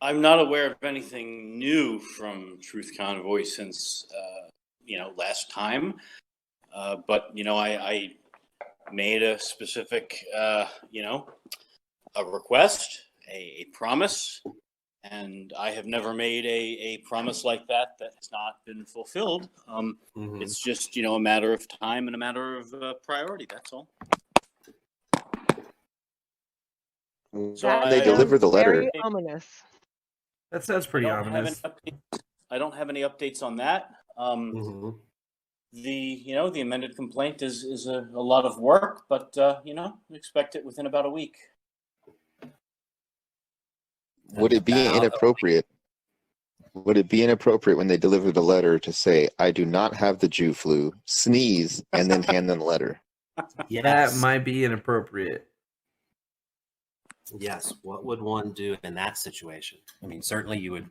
I'm not aware of anything new from Truth Convoy since, last time. But, I made a specific, a request, a promise, and I have never made a promise like that has not been fulfilled. It's just, a matter of time and a matter of priority. That's all. So they deliver the letter. Very ominous. That sounds pretty ominous. I don't have any updates on that. The amended complaint is a lot of work, but expect it within about a week. Would it be inappropriate? Would it be inappropriate when they deliver the letter to say, "I do not have the Jew flu," sneeze, and then hand them the letter? Yes. That might be inappropriate. Yes. What would one do in that situation? I mean, certainly you would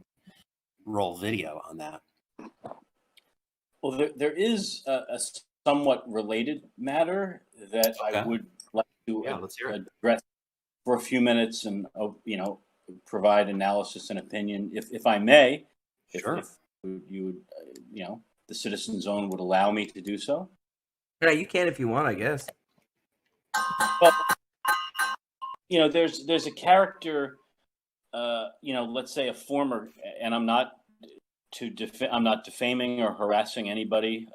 roll video on that. Well, there is a somewhat related matter that I would like to address for a few minutes and, provide analysis and opinion, if I may. Sure. If you would, the Citizen Zone would allow me to do so. Yeah, you can if you want, I guess. Well, there's a character, let's say a former, and I'm not defaming or harassing anybody,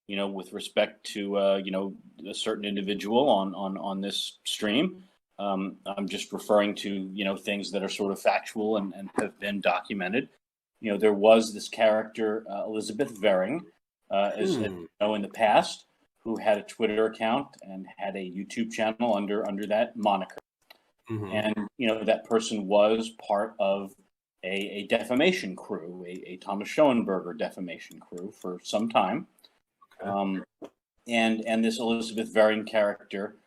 with respect to, a certain individual on this stream. I'm just referring to, things that are sort of factual and have been documented. There was this character, Elizabeth Vering, as in the past, who had a Twitter account and had a YouTube channel under that moniker. And, that person was part of a defamation crew, a Thomas Schoenberger defamation crew for some time. And this Elizabeth Vering character,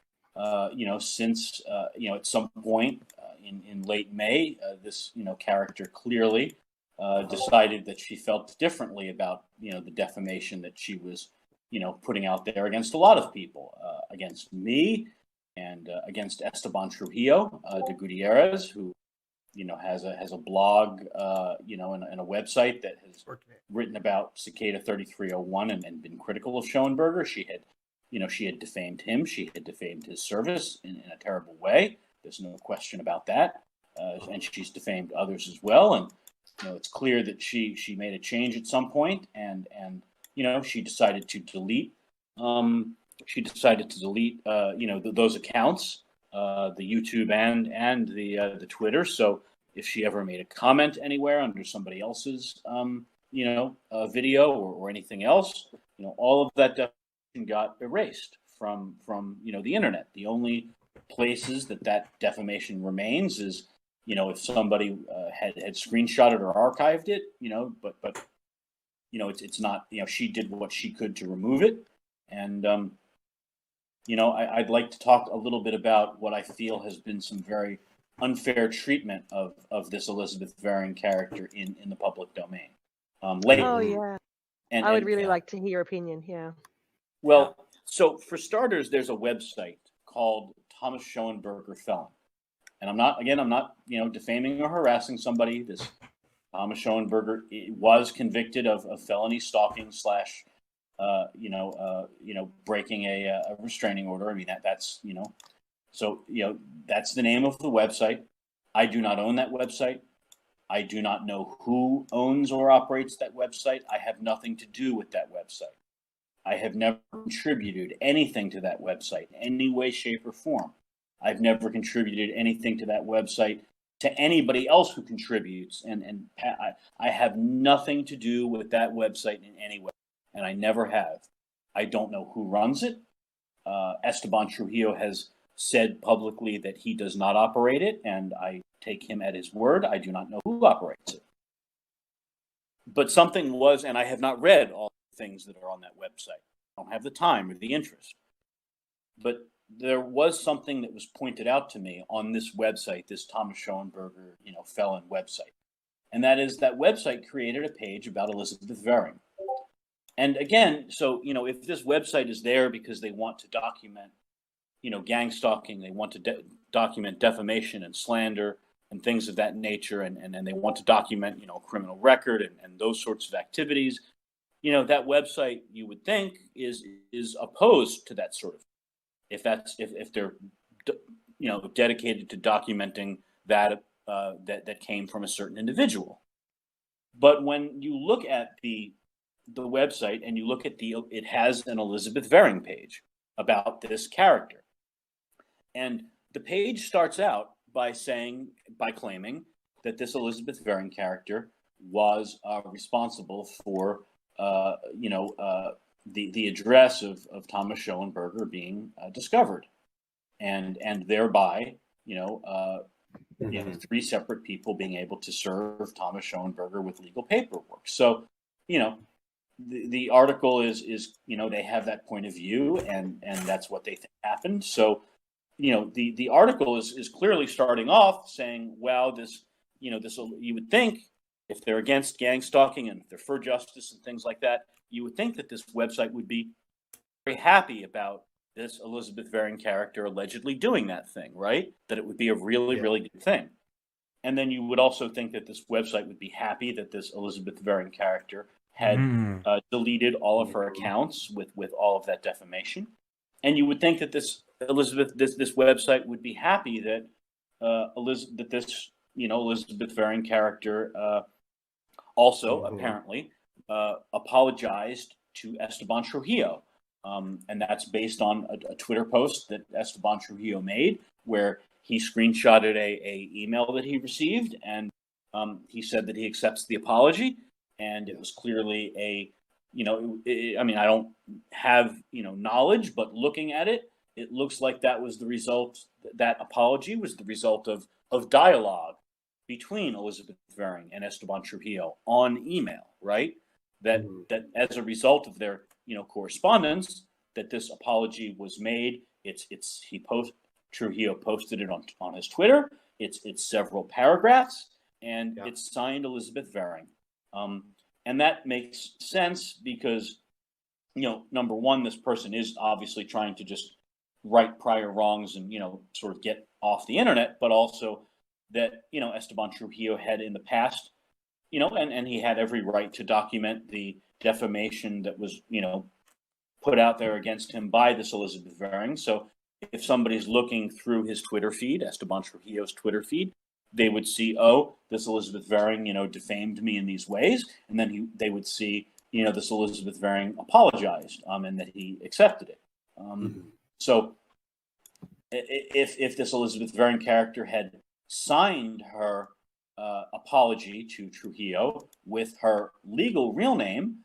since, at some point in late May, this, character clearly decided that she felt differently about, the defamation that she was, putting out there against a lot of people, against me and against Esteban Trujillo de Gutierrez, who, has a blog, and a website that has written about Cicada 3301 and been critical of Schoenberger. She had defamed him. She had defamed his service in a terrible way. There's no question about that. And she's defamed others as well. And, it's clear that she made a change at some point, and she decided to delete. Those accounts, the YouTube and the Twitter. So if she ever made a comment anywhere under somebody else's, video or anything else, all of that defamation got erased from the internet. The only places that defamation remains is, if somebody had screenshotted or archived it, but it's not, she did what she could to remove it. And, I'd like to talk a little bit about what I feel has been some very unfair treatment of this Elizabeth Vering character in the public domain. Lately. Oh, yeah. I would really like to hear your opinion, yeah. Well, so for starters, there's a website called Thomas Schoenberger Felon. And I'm not, defaming or harassing somebody. This Thomas Schoenberger was convicted of felony stalking / breaking a restraining order. I mean, that's, so, that's the name of the website. I do not own that website. I do not know who owns or operates that website. I have nothing to do with that website. I have never contributed anything to that website in any way, shape, or form. I've never contributed anything to that website to anybody else who contributes. And I have nothing to do with that website in any way. And I never have. I don't know who runs it. Esteban Trujillo has said publicly that he does not operate it, and I take him at his word. I do not know who operates it. But something was, and I have not read all the things that are on that website. I don't have the time or the interest. But there was something that was pointed out to me on this website, this Thomas Schoenberger, felon website. And that is that website created a page about Elizabeth Vering. And again, so, if this website is there because they want to document, gang stalking, they want to document defamation and slander, and things of that nature, and they want to document, a criminal record and those sorts of activities, that website, you would think, is opposed to that sort of, if they're dedicated to documenting that that came from a certain individual. But when you look at the website and you look at it has an Elizabeth Vering page about this character, and the page starts out by claiming that this Elizabeth Vering character was responsible for the address of Thomas Schoenberger being discovered, and thereby three separate people being able to serve Thomas Schoenberger with legal paperwork. So the article is they have that point of view, and that's what they think happened. So the article is clearly starting off saying, well, this you would think, if they're against gang stalking and if they're for justice and things like that, you would think that this website would be very happy about this Elizabeth Vering character allegedly doing that thing, right? That it would be a really, really good thing. And then you would also think that this website would be happy that this Elizabeth Vering character had deleted all of her accounts with all of that defamation. And you would think that this website would be happy that Elizabeth Vering character also apparently apologized to Esteban Trujillo. And that's based on a Twitter post that Esteban Trujillo made, where he screenshotted a email that he received, and he said that he accepts the apology, and it was clearly I don't have knowledge, but looking at it, it looks like that was the result. That apology was the result of dialogue between Elizabeth Vering and Esteban Trujillo on email, right? That as a result of their correspondence, that this apology was made. Trujillo posted it on his Twitter. It's several paragraphs, and it's signed Elizabeth Vering. And that makes sense because, number one, this person is obviously trying to just right prior wrongs and, sort of get off the internet, but also that, Esteban Trujillo had in the past, and he had every right to document the defamation that was, put out there against him by this Elizabeth Vering. So if somebody's looking through his Twitter feed, Esteban Trujillo's Twitter feed, they would see, oh, this Elizabeth Vering, defamed me in these ways. And then they would see, this Elizabeth Vering apologized, and that he accepted it. So if this Elizabeth Vering character had signed her apology to Trujillo with her legal real name,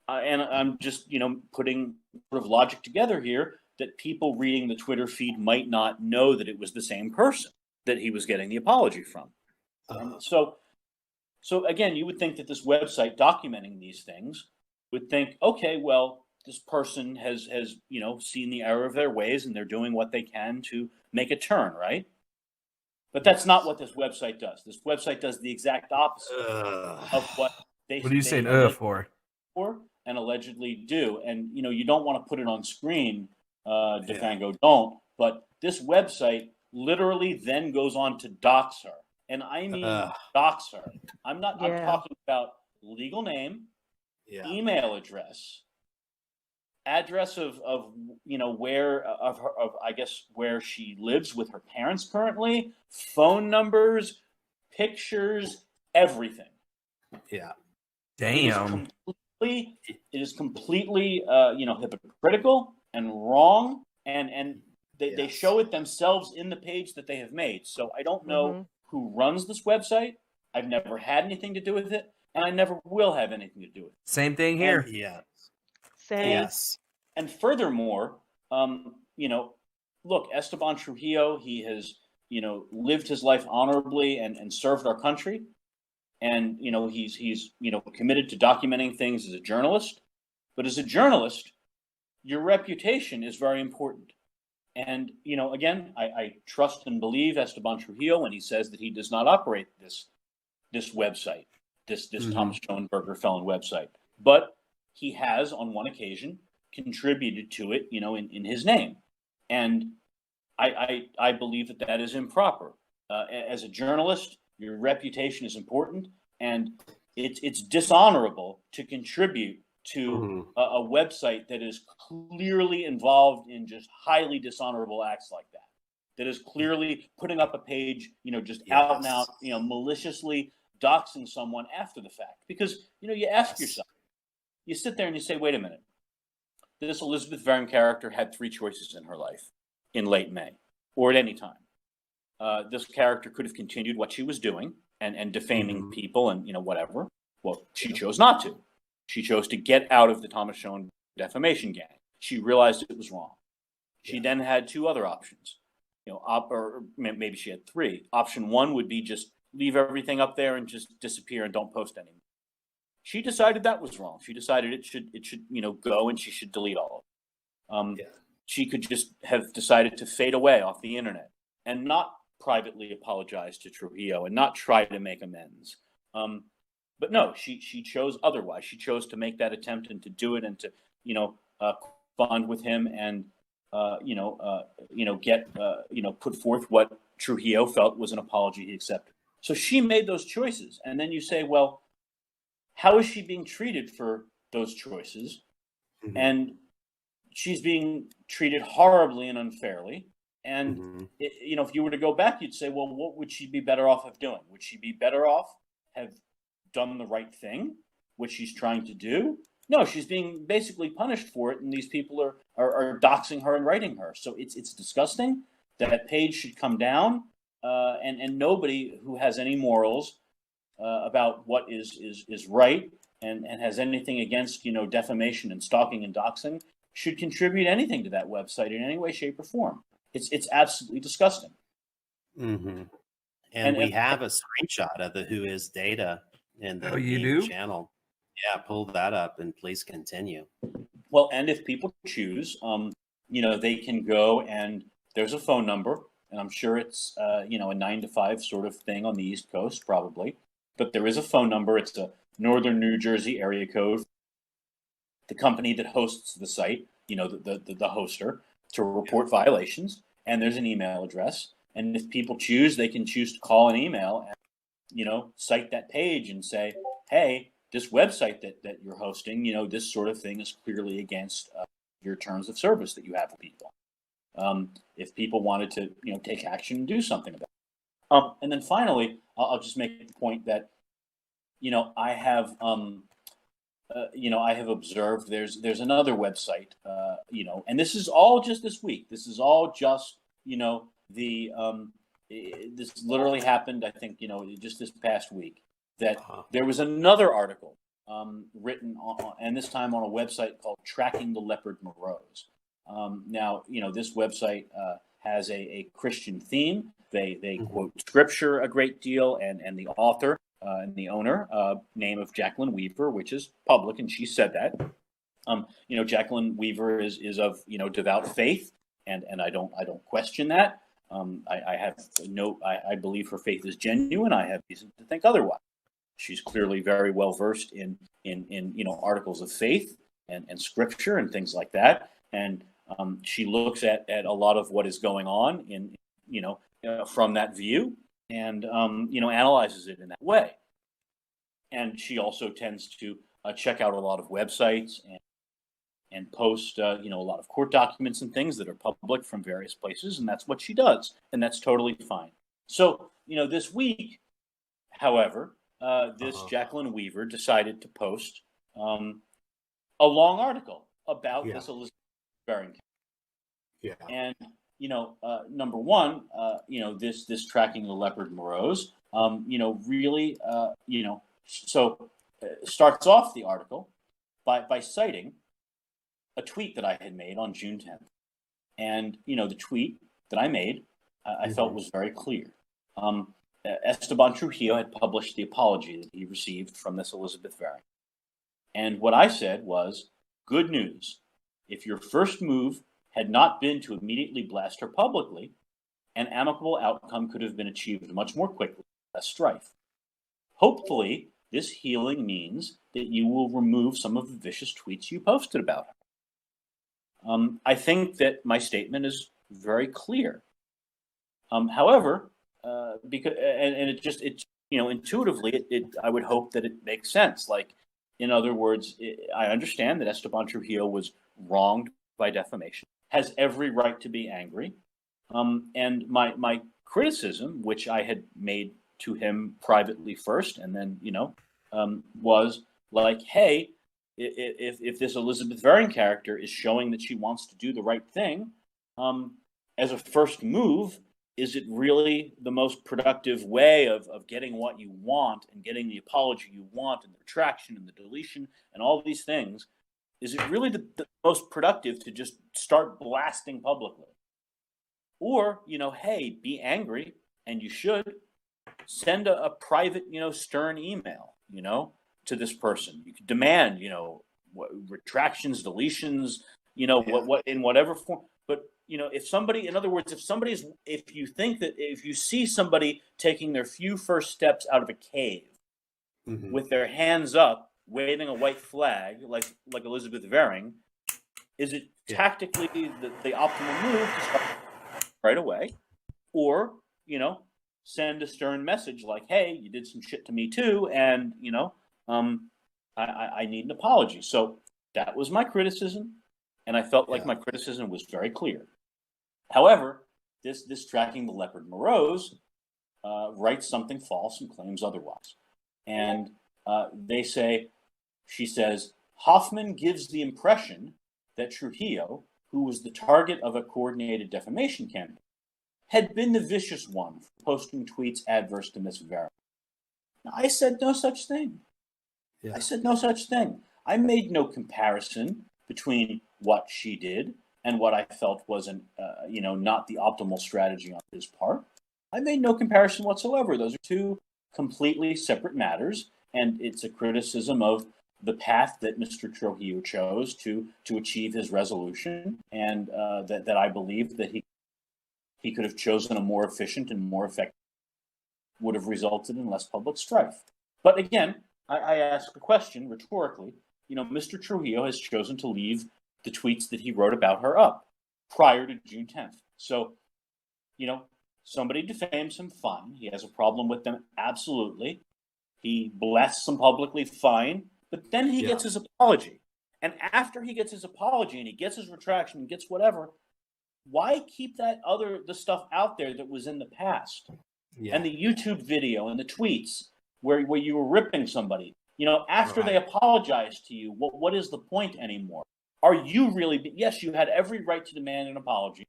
and I'm just, putting sort of logic together here, that people reading the Twitter feed might not know that it was the same person that he was getting the apology from. So again, you would think that this website documenting these things would think, okay, well, this person has seen the error of their ways and they're doing what they can to make a turn, right? But that's not what this website does. This website does the exact opposite of what they. What are you saying for? And allegedly do. And you don't want to put it on screen, DeFango, don't. But this website literally then goes on to dox her, and I mean dox her. I'm talking about legal name, email address of where she lives with her parents currently, phone numbers, pictures, everything. Yeah. Damn. It is completely hypocritical and wrong, and they show it themselves in the page that they have made. So I don't know who runs this website. I've never had anything to do with it, and I never will have anything to do with it. Same thing here. Same. Yes. And furthermore, look, Esteban Trujillo, he has, lived his life honorably and served our country. And, he's committed to documenting things as a journalist. But as a journalist, your reputation is very important. And, again, I trust and believe Esteban Trujillo when he says that he does not operate this website, this Thomas Schoenberger felon website. But he has, on one occasion, contributed to it, in his name. And I believe that is improper. As a journalist, your reputation is important, and it's dishonorable to contribute to a website that is clearly involved in just highly dishonorable acts like that. That is clearly putting up a page, just out and out, maliciously doxing someone after the fact. Because, you ask yourself, you sit there and you say, wait a minute, this Elizabeth Varyn character had 3 choices in her life in late May or at any time. This character could have continued what she was doing and defaming people and, whatever. Well, she chose not to. She chose to get out of the Thomas Schoenberger defamation gang. She realized it was wrong. She then had 2 other options, or maybe she had 3. Option 1 would be just leave everything up there and just disappear and don't post anymore. She decided that was wrong. She decided it should go and she should delete all of it. She could just have decided to fade away off the internet and not privately apologize to Trujillo and not try to make amends. But no, she chose otherwise. She chose to make that attempt and to do it and to bond with him and get put forth what Trujillo felt was an apology he accepted. So she made those choices, and then you say, well, how is she being treated for those choices? And she's being treated horribly and unfairly. And if you were to go back, you'd say, well, what would she be better off of doing? Would she be better off have done the right thing, which she's trying to do? No, she's being basically punished for it, and these people are doxing her and writing her. So it's disgusting. That page should come down, and nobody who has any morals about what is right and has anything against defamation and stalking and doxing should contribute anything to that website in any way, shape, or form. It's absolutely disgusting. And we have a screenshot of the Who Is data in the channel. Yeah, pull that up and please continue. Well, and if people choose, they can go and there's a phone number, and I'm sure it's a 9 to 5 sort of thing on the East Coast, probably. But there is a phone number. It's a Northern New Jersey area code. The company that hosts the site, the hoster, to report violations, and there's an email address. And if people choose, they can choose to call an email and, cite that page and say, hey, this website that you're hosting, this sort of thing is clearly against your terms of service that you have with people. If people wanted to, take action and do something about it. And then finally, I'll just make the point that, I have observed there's another website, and this is all just this week. This is all just, this literally happened, I think, just this past week, that there was another article written on, and this time on a website called Tracking the Leopard Morose. Now, this website has a Christian theme. They quote scripture a great deal, and the author and the owner, name of Jaqueline Weaver, which is public, and she said that. Jaqueline Weaver is of devout faith, and I don't question that. I believe her faith is genuine. I have reason to think otherwise. She's clearly very well versed in articles of faith and scripture and things like that. And she looks at a lot of what is going on in from that view, and analyzes it in that way. And she also tends to check out a lot of websites and post a lot of court documents and things that are public from various places, and that's what she does, and that's totally fine. So this week, however, this Jaqueline Weaver decided to post a long article about this Elizabeth Varyn. And number one, this Tracking the Leopard Morose, really, starts off the article by citing a tweet that I had made on June 10th. And, the tweet that I made, I felt was very clear. Esteban Trujillo had published the apology that he received from this Elizabeth Varyn. And what I said was, good news. If your first move had not been to immediately blast her publicly, an amicable outcome could have been achieved much more quickly, less strife. Hopefully, this healing means that you will remove some of the vicious tweets you posted about her. I think that my statement is very clear. However, because and it intuitively I would hope that it makes sense. Like, in other words, I understand that Esteban Trujillo was wronged by defamation, has every right to be angry, and my criticism, which I had made to him privately first, and then was like, hey, if this Elizabeth Vering character is showing that she wants to do the right thing, as a first move, is it really the most productive way of getting what you want and getting the apology you want and the retraction and the deletion and all these things? Is it really the most productive to just start blasting publicly? Or, hey, be angry, and you should send a private, stern email, to this person. You could demand, retractions, deletions, what in whatever form. But if somebody, in other words, if you see somebody taking their few first steps out of a cave with their hands up, waving a white flag, like Elizabeth Vering, is it tactically the optimal move to start right away, or send a stern message like, hey, you did some shit to me too, and I need an apology? So that was my criticism, and I felt like my criticism was very clear. However, this Tracking the Leopard Morose writes something false and claims otherwise. And she says, Hoffman gives the impression that Trujillo, who was the target of a coordinated defamation campaign, had been the vicious one for posting tweets adverse to Miss Vering. Now, I said no such thing. I said no such thing. I made no comparison between what she did and what I felt was not the optimal strategy on his part. I made no comparison whatsoever. Those are two completely separate matters, and it's a criticism of the path that Mr. Trujillo chose to achieve his resolution, and that I believe that he could have chosen a more efficient and more effective, would have resulted in less public strife. But again, I ask the question rhetorically, Mr. Trujillo has chosen to leave the tweets that he wrote about her up prior to June 10th. So, somebody defames him, fine. He has a problem with them, absolutely. He blasts them publicly, fine. But then he gets his apology. And after he gets his apology and he gets his retraction and gets whatever, why keep the stuff out there that was in the past? And the YouTube video and the tweets where you were ripping somebody, after they apologized to you, what is the point anymore? Are you really, yes, you had every right to demand an apology.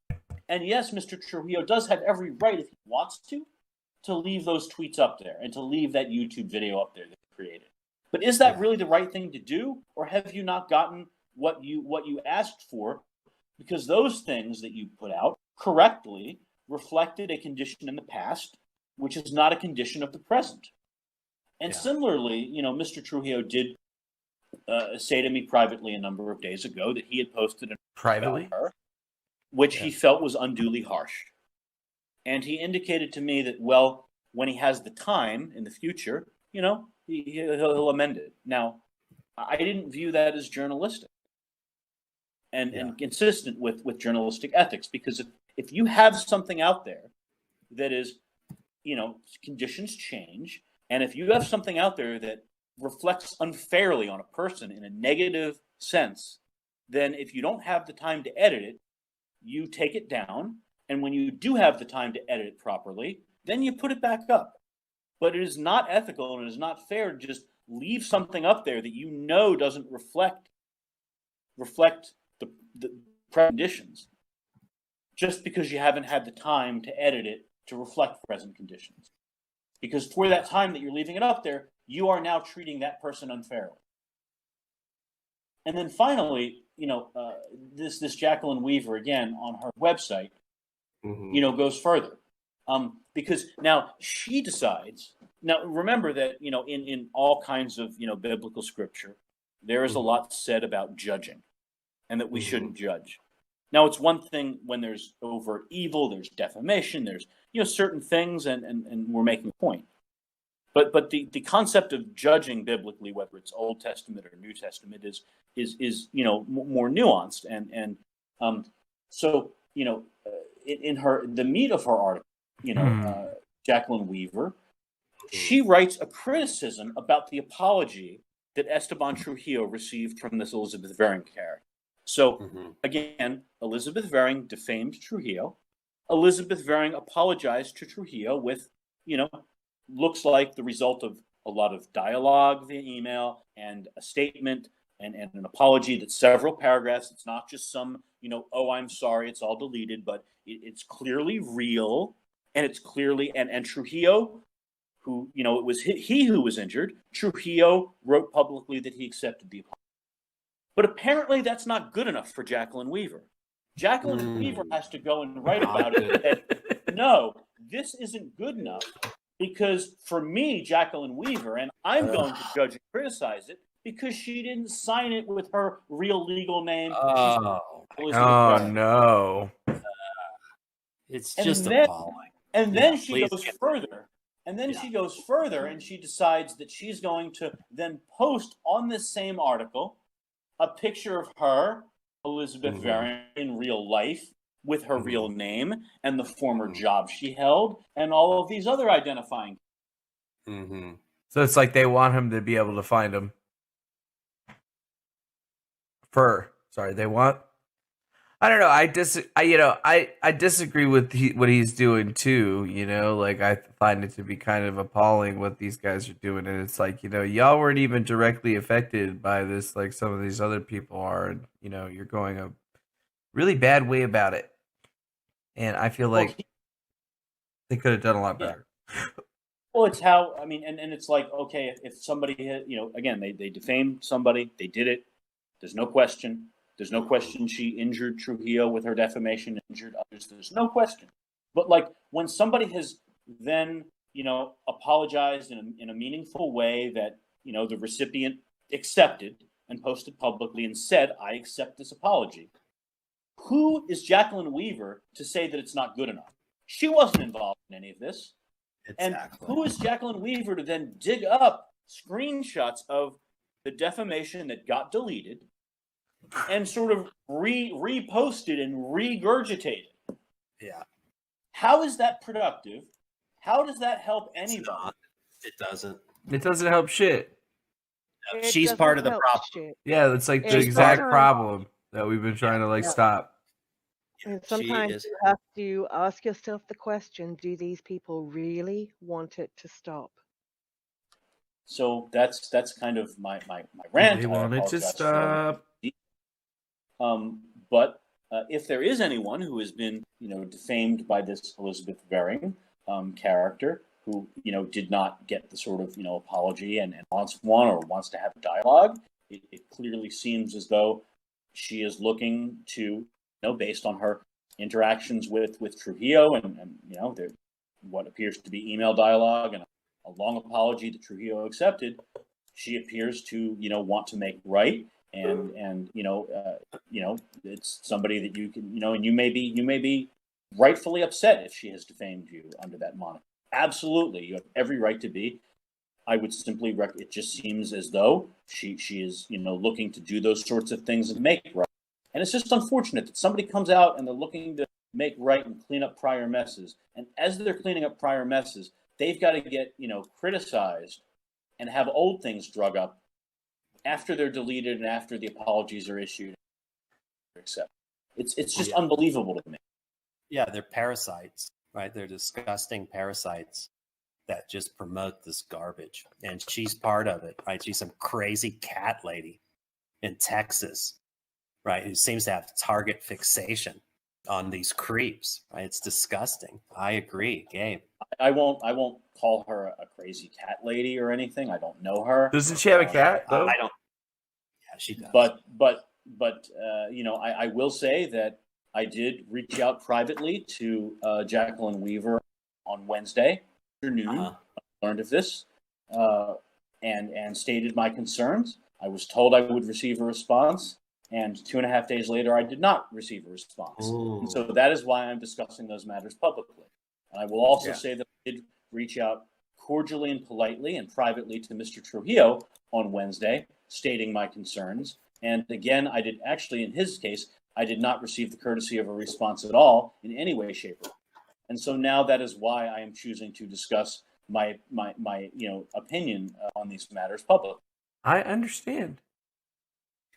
And yes, Mr. Trujillo does have every right, if he wants to leave those tweets up there and to leave that YouTube video up there that he created. But is that really the right thing to do? Or have you not gotten what you asked for? Because those things that you put out correctly reflected a condition in the past, which is not a condition of the present. And similarly, Mr. Trujillo did say to me privately a number of days ago that he had posted privately, her, which he felt was unduly harsh. And he indicated to me that, well, when he has the time in the future, he'll amend it. Now, I didn't view that as journalistic and consistent with journalistic ethics, because if you have something out there that is, conditions change, and if you have something out there that reflects unfairly on a person in a negative sense, then if you don't have the time to edit it, you take it down. And when you do have the time to edit it properly, then you put it back up. But it is not ethical and it is not fair to just leave something up there that doesn't reflect the conditions, just because you haven't had the time to edit it to reflect present conditions. Because for that time that you're leaving it up there, you are now treating that person unfairly. And then finally, this Jaqueline Weaver, again, on her website, goes further. Because now she decides. Now, remember that, in all kinds of, biblical scripture, there is a lot said about judging and that we shouldn't judge. Now, it's one thing when there's overt evil, there's defamation, there's, certain things, and we're making a point. But the concept of judging biblically, whether it's Old Testament or New Testament, is more nuanced. And so, in the meat of her article, Jaqueline Weaver. She writes a criticism about the apology that Esteban Trujillo received from this Elizabeth Vering character. So again, Elizabeth Vering defamed Trujillo. Elizabeth Vering apologized to Trujillo with, looks like the result of a lot of dialogue via email and a statement and an apology that's several paragraphs. It's not just some, oh, I'm sorry, it's all deleted, but it's clearly real, and it's clearly, and Trujillo, who, it was he who was injured, Trujillo wrote publicly that he accepted the apology. But apparently that's not good enough for Jaqueline Weaver. Jaqueline Weaver has to go and write about it that, no, this isn't good enough, because for me, Jaqueline Weaver, and I'm going to judge and criticize it, because she didn't sign it with her real legal name. Oh no. It's just appalling. And then she goes further. And then she goes further and she decides that she's going to then post on this same article a picture of her, Elizabeth Vering, in real life with her real name and the former job she held and all of these other identifying. So it's like they want him to be able to find him. They want. I don't know. I disagree with what he's doing too. Like I find it to be kind of appalling what these guys are doing, and it's like y'all weren't even directly affected by this, like some of these other people are, and you're going a really bad way about it, and I feel like they could have done a lot better. Well, it's how and it's like, okay, if somebody again they defamed somebody, they did it. There's no question. There's no question she injured Trujillo with her defamation, injured others. There's no question. But like when somebody has then, apologized in a meaningful way that, the recipient accepted and posted publicly and said, I accept this apology. Who is Jaqueline Weaver to say that it's not good enough? She wasn't involved in any of this. Exactly. And who is Jaqueline Weaver to then dig up screenshots of the defamation that got deleted and sort of reposted and regurgitated? Yeah. How is that productive? How does that help anybody? It doesn't. It doesn't help shit. No, she's part of the problem. Shit. Yeah, that's like the exact problem that we've been trying to stop. And sometimes you have to ask yourself the question, do these people really want it to stop? So that's kind of my rant. They want it to stop. But if there is anyone who has been, defamed by this Elizabeth Vering character, who, did not get the sort of, apology and wants one or wants to have a dialogue, it clearly seems as though she is looking to, based on her interactions with Trujillo and there, what appears to be email dialogue and a long apology that Trujillo accepted, she appears to, want to make right. And it's somebody that you can, and you may be rightfully upset if she has defamed you under that moniker. Absolutely, you have every right to be. I would simply it just seems as though she is, looking to do those sorts of things and make right. And it's just unfortunate that somebody comes out and they're looking to make right and clean up prior messes. And as they're cleaning up prior messes, they've got to get, criticized and have old things drug up after they're deleted and after the apologies are issued. It's just unbelievable to me. Yeah, they're parasites, right? They're disgusting parasites that just promote this garbage. And she's part of it, right? She's some crazy cat lady in Texas, right? Who seems to have target fixation on these creeps, right? It's disgusting. I agree, Gabe. I won't call her a crazy cat lady or anything. I don't know her. Doesn't she have a cat though? I don't. Yeah, she does. But I will say that I did reach out privately to Jaqueline Weaver on Wednesday afternoon. I learned of this and stated my concerns. I was told I would receive a response, and 2.5 days later, I did not receive a response. And so that is why I'm discussing those matters publicly. And I will also say that I did reach out cordially and politely and privately to Mr. Trujillo on Wednesday, stating my concerns. And again, I did actually, in his case, I did not receive the courtesy of a response at all in any way, shape, or form. And so now that is why I am choosing to discuss my opinion on these matters publicly. I understand.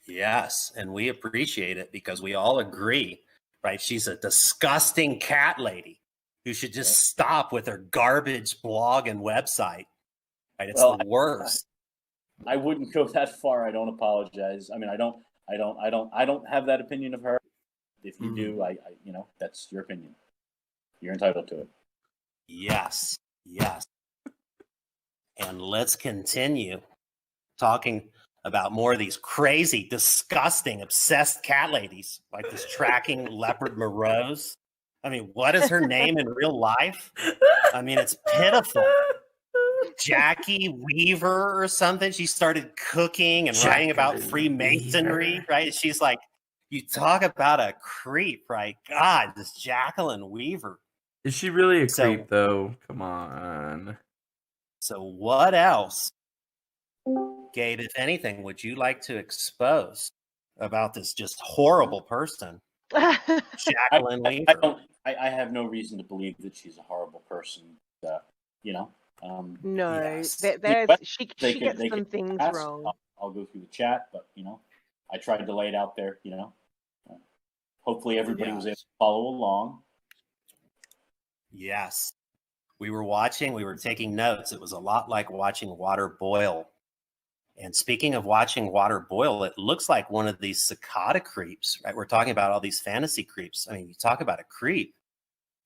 Yes, and we appreciate it because we all agree, right? She's a disgusting cat lady who should just stop with her garbage blog and website. Right? It's the worst. I wouldn't go that far. I don't apologize. I mean, I don't have that opinion of her. If you do, I that's your opinion. You're entitled to it. Yes. And let's continue talking about more of these crazy, disgusting, obsessed cat ladies, like this tracking leopard Morose. I mean, what is her name in real life? I mean, it's pitiful. Jackie Weaver or something. She started cooking and writing about Freemasonry, Weaver. right? She's like, you talk about a creep, right? God, this Jaqueline Weaver. Is she really a creep, though? Come on. So what else, Gabe, if anything, would you like to expose about this just horrible person, Jaqueline Weaver? I have no reason to believe that she's a horrible person. No, Yes. she gets some things wrong. I'll go through the chat, but I tried to lay it out there. Hopefully everybody was able to follow along. Yes. We were taking notes. It was a lot like watching water boil. And speaking of watching water boil, it looks like one of these cicada creeps, right? We're talking about all these fantasy creeps. I mean, you talk about a creep.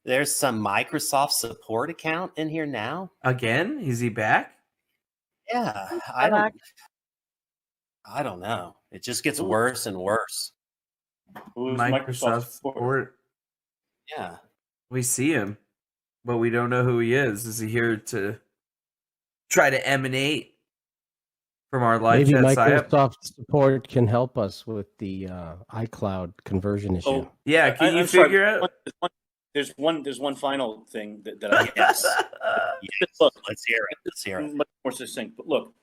There's some Microsoft support account in here now. Again? Is he back? Yeah. I don't know. It just gets worse and worse. Who's Microsoft support. Yeah. We see him, but we don't know who he is. Is he here to try to emanate from our live Maybe chat Microsoft support can help us with the iCloud conversion issue. Oh, yeah, can you figure out? There's one final thing that I Yes. Look, Let's hear it. Much more succinct, but look,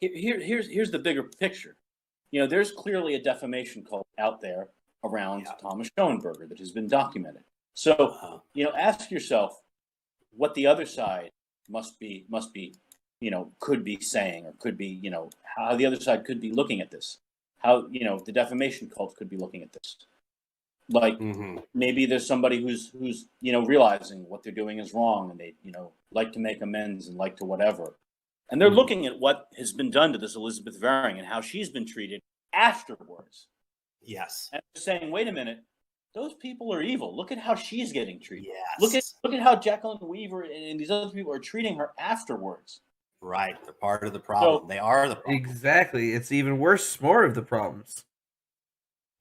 here's the bigger picture. There's clearly a defamation cult out there around Thomas Schoenberger that has been documented. So, ask yourself what the other side must be, could be saying, or could be, how the other side could be looking at this. How, the defamation cult could be looking at this. Like, maybe there's somebody who's realizing what they're doing is wrong, and they, like to make amends and like to whatever. And they're looking at what has been done to this Elizabeth Varing and how she's been treated afterwards. Yes. And they're saying, wait a minute, those people are evil. Look at how she's getting treated. Yes. Look at how Jaqueline Weaver and these other people are treating her afterwards. Right. They're part of the problem. They are the problem. Exactly. It's even worse. More of the problems.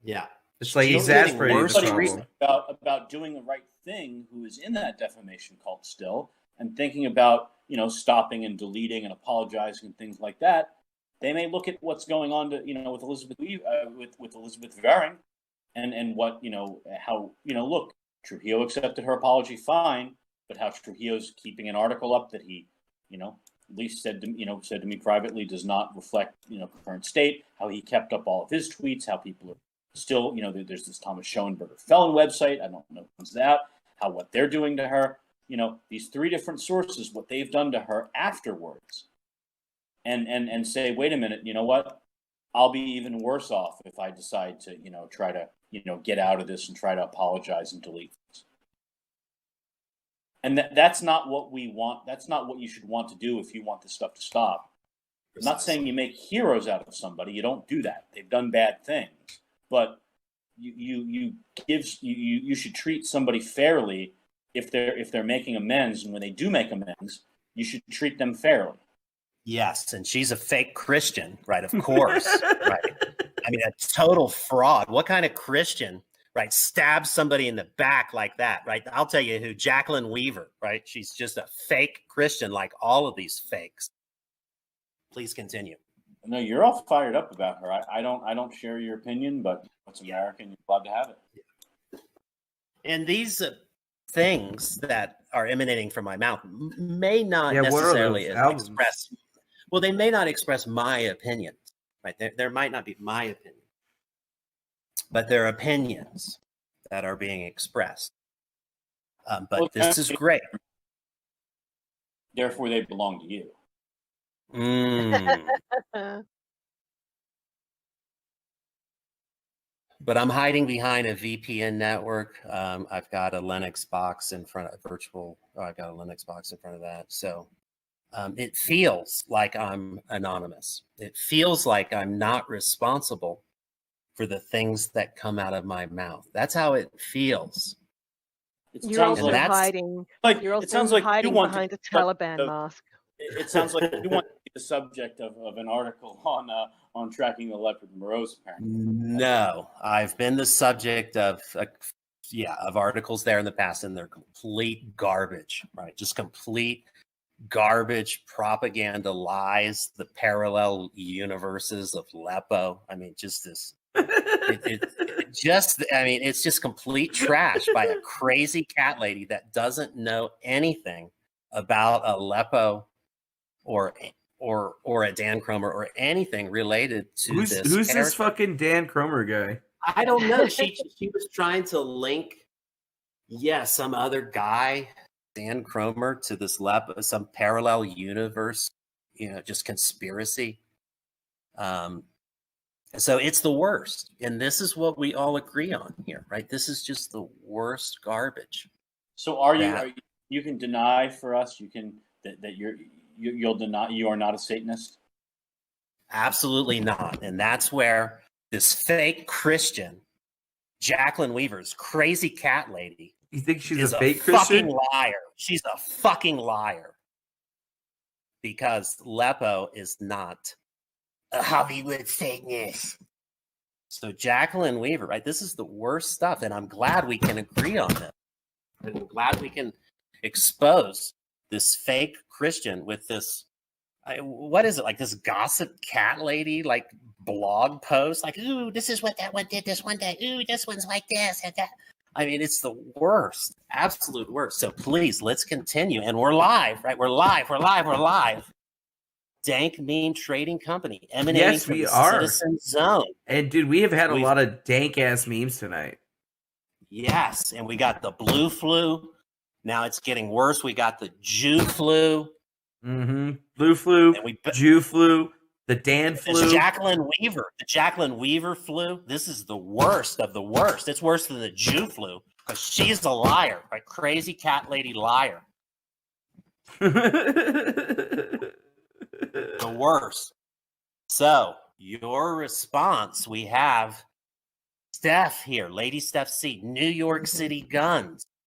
Yeah. It's like She's exasperating the Somebody problem. about doing the right thing who is in that defamation cult still and thinking about, stopping and deleting and apologizing and things like that. They may look at what's going on to, with Elizabeth with Elizabeth Varing and what, how, look, Trujillo accepted her apology fine, but how Trujillo's keeping an article up that he, at least said to me privately does not reflect, current state, how he kept up all of his tweets, how people are still, there's this Thomas Schoenberger felon website. I don't know what's that, how what they're doing to her, these three different sources, what they've done to her afterwards. And say, wait a minute, you know what? I'll be even worse off if I decide to, try to, get out of this and try to apologize and delete things. And that's not what we want. That's not what you should want to do if you want this stuff to stop. I'm not saying you make heroes out of somebody. You don't do that. They've done bad things. But you should treat somebody fairly if they're making amends, and when they do make amends, you should treat them fairly. Yes, and she's a fake Christian, right? Of course, right? I mean, a total fraud. What kind of Christian, right, stabs somebody in the back like that, right? I'll tell you who, Jaqueline Weaver, right? She's just a fake Christian, like all of these fakes. Please continue. No, you're all fired up about her. I don't share your opinion, but it's American. You're glad to have it. And these things that are emanating from my mouth may not necessarily express. Well, they may not express my opinion, right? There might not be my opinion, but they're opinions that are being expressed. But Well, this is great. Therefore, they belong to you. But I'm hiding behind a VPN network. I've got a Linux box in front of I've got a Linux box in front of that. So it feels like I'm anonymous. It feels like I'm not responsible for the things that come out of my mouth. That's how it feels. You're also hiding. Like You're it sounds also like hiding you want behind to a Taliban mask. It sounds like you want to be the subject of an article on tracking the leopard morose. Apparently, no, I've been the subject of articles there in the past, and they're complete garbage, right? Just complete garbage, propaganda, lies, the parallel universes of Lepo. I mean, just this. It's just complete trash by a crazy cat lady that doesn't know anything about Aleppo or a Dan Cromer or anything related to who's this fucking Dan Cromer guy? I don't know. She was trying to link, some other guy, Dan Cromer, to this some parallel universe, just conspiracy. So it's the worst, and this is what we all agree on here, right? This is just the worst garbage. So you can deny for us? You can that you'll deny you are not a Satanist? Absolutely not, and that's where this fake Christian, Jaqueline Weaver's crazy cat lady. You think she's is a fake Christian? Fucking liar. She's a fucking liar. Because Lepo is not a Hollywood Satanist. So Jaqueline Weaver, right? This is the worst stuff, and I'm glad we can agree on this. And I'm glad we can expose this fake Christian with this. What is it, like this gossip cat lady, like blog post? Like, ooh, this is what that one did this one day. Ooh, this one's like this and that. I mean, it's the worst, absolute worst. So please, let's continue. And we're live, right? We're live. Dank Meme Trading Company, emanating from the Citizen Zone. And dude, we have had a lot of dank ass memes tonight. Yes, and we got the blue flu. Now it's getting worse. We got the Jew flu. Mm-hmm. Blue flu, Jew flu, the Dan flu. The Jaqueline Weaver flu. This is the worst of the worst. It's worse than the Jew flu because she's a liar, a crazy cat lady liar. The worst. So your response, we have Steph here, Lady Steph C, New York City Guns.